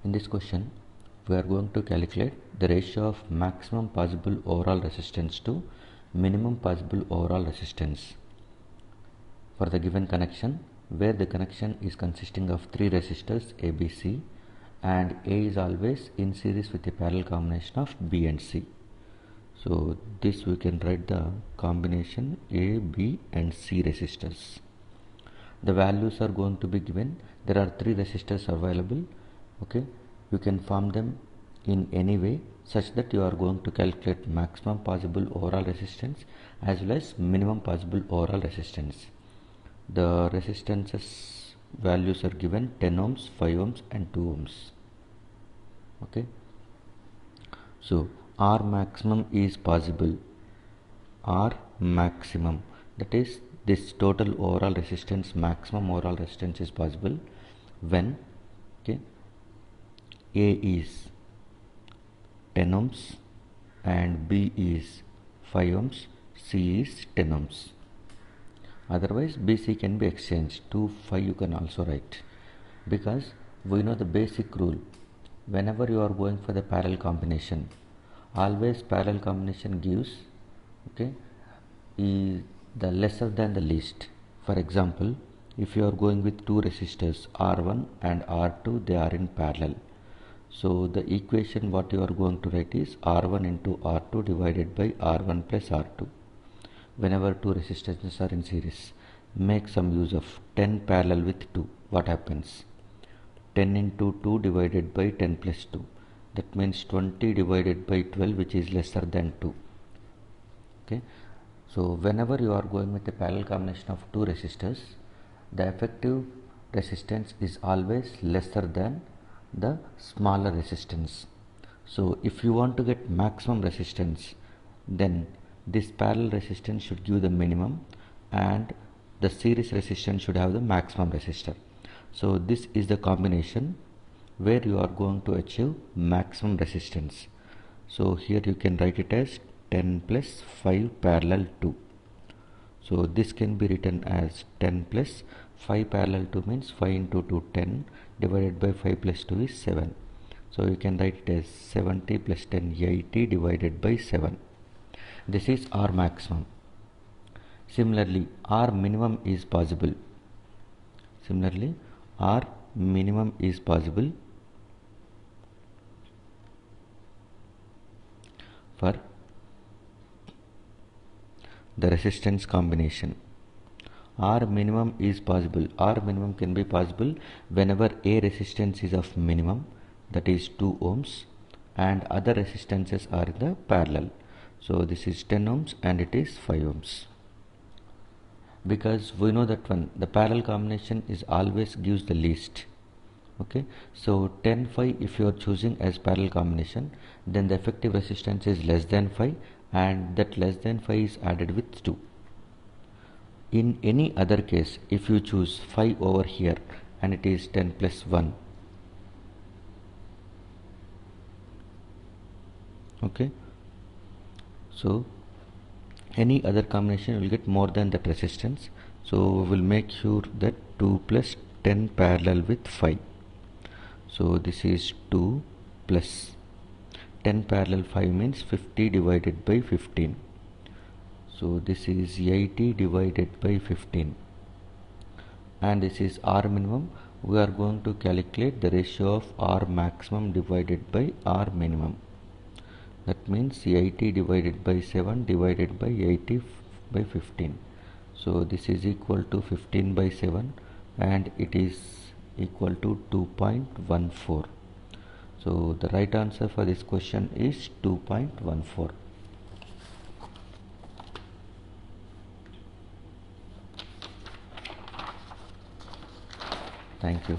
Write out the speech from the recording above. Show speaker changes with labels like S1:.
S1: In this question, we are going to calculate the ratio of maximum possible overall resistance to minimum possible overall resistance for the given connection, where the connection is consisting of three resistors A, B, C, and A is always in series with a parallel combination of B and C. So this we can write the combination A, B and C resistors. The values are going to be given. There are three resistors available. Okay, you can form them in any way such that you are going to calculate maximum possible overall resistance as well as minimum possible overall resistance. The resistances values are given 10 ohms, 5 ohms and 2 ohms. Okay, so R maximum is possible. R maximum, that is this total overall resistance, maximum overall resistance is possible when A is 10 ohms and B is 5 ohms, C is 10 ohms. Otherwise BC can be exchanged to 5, you can also write, because we know the basic rule. Whenever you are going for the parallel combination, always parallel combination gives is the lesser than the least. For example, if you are going with two resistors R1 and R2, they are in parallel. So the equation what you are going to write is R1 into R2 divided by R1 plus R2. Whenever two resistances are in series, make some use of 10 parallel with 2. What happens? 10 into 2 divided by 10 plus 2. That means 20 divided by 12, which is lesser than 2. Okay. So whenever you are going with a parallel combination of two resistors, the effective resistance is always lesser than the smaller resistance. So if you want to get maximum resistance, then this parallel resistance should give the minimum and the series resistance should have the maximum resistor. So this is the combination where you are going to achieve maximum resistance. So here you can write it as 10 plus 5 parallel 2. So this can be written as 10 plus 5 parallel 2 means 5 into 2 10 divided by 5 plus 2 is 7. So you can write it as 70 plus 10 80 divided by 7. This is R maximum. Similarly, R minimum is possible. R minimum is possible for the resistance combination. R minimum is possible. R minimum can be possible whenever A resistance is of minimum, that is 2 ohms, and other resistances are in the parallel. So this is 10 ohms and it is 5 ohms. Because we know that the parallel combination is always gives the least. Okay, so 10 5 if you are choosing as parallel combination, then the effective resistance is less than 5 and that less than 5 is added with 2. In any other case, if you choose 5 over here and it is 10 plus 1, okay, so any other combination will get more than that resistance. So we will make sure that 2 plus 10 parallel with 5. So this is 2 plus 10 parallel 5 means 50 divided by 15. So this is 80 divided by 15. And this is R minimum. We are going to calculate the ratio of R maximum divided by R minimum. That means 80 divided by 7 divided by 80 by 15. So this is equal to 15 by 7 and it is equal to 2.14. So the right answer for this question is 2.14. Thank you.